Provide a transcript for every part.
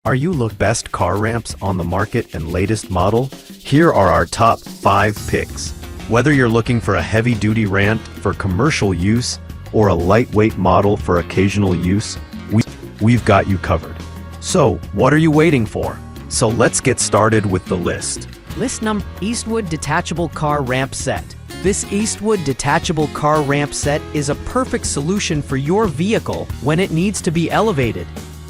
Are you look best car ramps on the market and latest model? Here are our top 5 picks. Whether you're looking for a heavy-duty ramp for commercial use or a lightweight model for occasional use, we've got you covered. So, what are you waiting for? So let's get started with the list. List number: Eastwood Detachable Car Ramp Set. This Eastwood Detachable Car Ramp Set is a perfect solution for your vehicle when it needs to be elevated.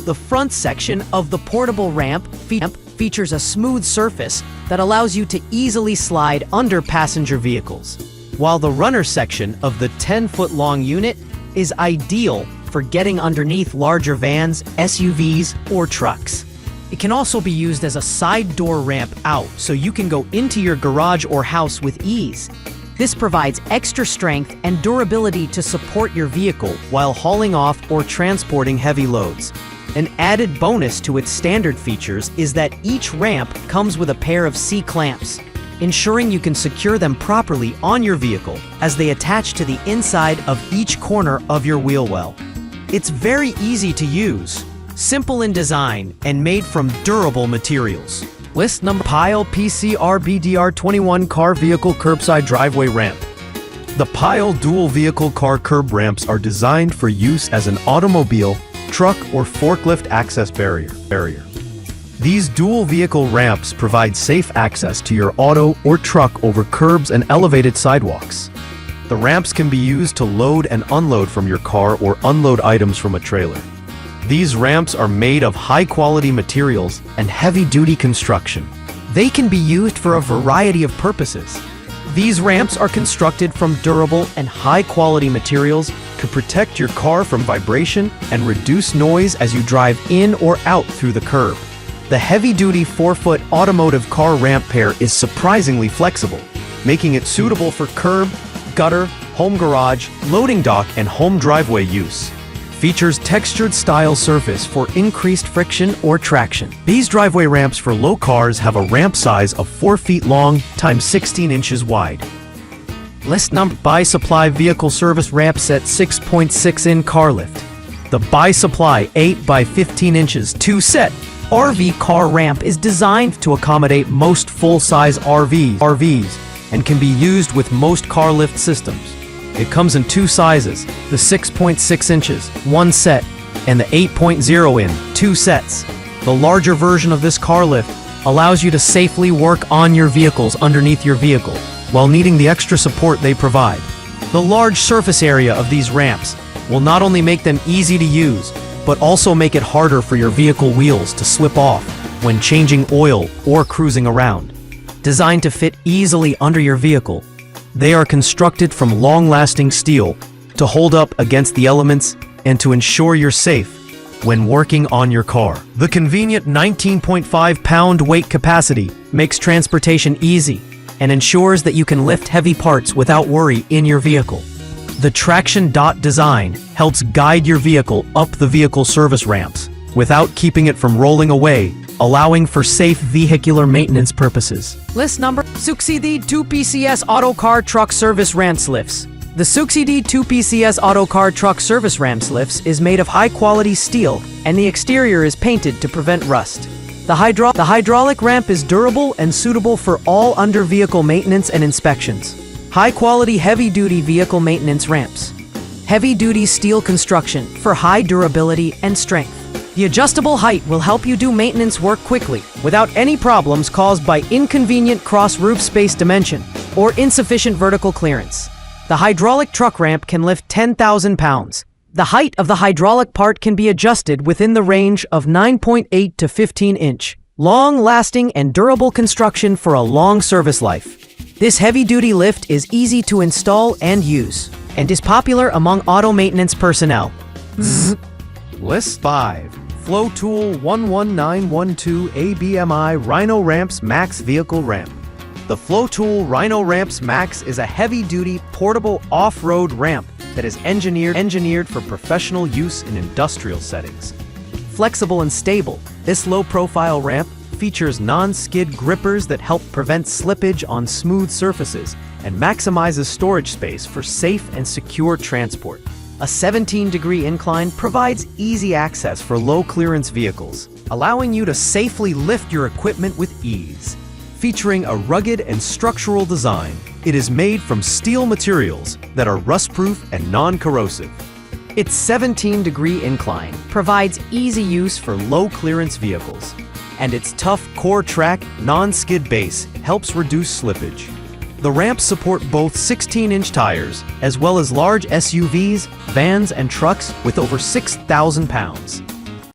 The front section of the portable ramp features a smooth surface that allows you to easily slide under passenger vehicles, while the runner section of the 10-foot-long unit is ideal for getting underneath larger vans, SUVs, or trucks. It can also be used as a side door ramp out, so you can go into your garage or house with ease. This provides extra strength and durability to support your vehicle while hauling off or transporting heavy loads. An added bonus to its standard features is that each ramp comes with a pair of C-clamps, ensuring you can secure them properly on your vehicle as they attach to the inside of each corner of your wheel well. It's very easy to use, simple in design, and made from durable materials. List number: Pile PCRBDR21 Car Vehicle Curbside Driveway Ramp. The Pile dual vehicle car curb ramps are designed for use as an automobile, truck, or forklift access barrier. These dual vehicle ramps provide safe access to your auto or truck over curbs and elevated sidewalks. The ramps can be used to load and unload from your car or unload items from a trailer. These ramps are made of high-quality materials and heavy-duty construction. They can be used for a variety of purposes. These ramps are constructed from durable and high-quality materials to protect your car from vibration and reduce noise as you drive in or out through the curb. The heavy-duty 4-foot automotive car ramp pair is surprisingly flexible, making it suitable for curb, gutter, home garage, loading dock, and home driveway use. Features textured style surface for increased friction or traction. These driveway ramps for low cars have a ramp size of 4 feet long times 16 inches wide. List number: Buy Supply Vehicle Service Ramp Set 6.6-in Car Lift. The Buy Supply 8 by 15 inches 2-set RV car ramp is designed to accommodate most full-size RVs and can be used with most car lift systems. It comes in 2 sizes, the 6.6 inches, 1 set, and the 8.0-in, 2 sets. The larger version of this car lift allows you to safely work on your vehicles underneath your vehicle, while needing the extra support they provide. The large surface area of these ramps will not only make them easy to use, but also make it harder for your vehicle wheels to slip off when changing oil or cruising around. Designed to fit easily under your vehicle, they are constructed from long-lasting steel to hold up against the elements and to ensure you're safe when working on your car. The convenient 19.5-pound weight capacity makes transportation easy and ensures that you can lift heavy parts without worry in your vehicle. The traction dot design helps guide your vehicle up the vehicle service ramps without keeping it from rolling away, allowing for safe vehicular maintenance purposes. List number: Succeed 2PCS Auto Car Truck Service Ramp Lifts. The Succeed 2PCS Auto Car Truck Service Ramp Lifts is made of high-quality steel, and the exterior is painted to prevent rust. The hydraulic ramp is durable and suitable for all under-vehicle maintenance and inspections. High-quality heavy-duty vehicle maintenance ramps. Heavy-duty steel construction for high durability and strength. The adjustable height will help you do maintenance work quickly without any problems caused by inconvenient cross-roof space dimension or insufficient vertical clearance. The hydraulic truck ramp can lift 10,000 pounds. The height of the hydraulic part can be adjusted within the range of 9.8 to 15 inch. Long-lasting and durable construction for a long service life. This heavy-duty lift is easy to install and use, and is popular among auto maintenance personnel. List 5. Flow Tool 11912 ABMI Rhino Ramps Max Vehicle Ramp. The Flow Tool Rhino Ramps Max is a heavy-duty, portable off-road ramp that is engineered for professional use in industrial settings. Flexible and stable, this low-profile ramp features non-skid grippers that help prevent slippage on smooth surfaces and maximizes storage space for safe and secure transport. A 17-degree incline provides easy access for low-clearance vehicles, allowing you to safely lift your equipment with ease. Featuring a rugged and structural design, it is made from steel materials that are rust-proof and non-corrosive. Its 17-degree incline provides easy use for low-clearance vehicles, and its tough core track, non-skid base helps reduce slippage. The ramps support both 16-inch tires as well as large SUVs, vans, and trucks with over 6,000 pounds.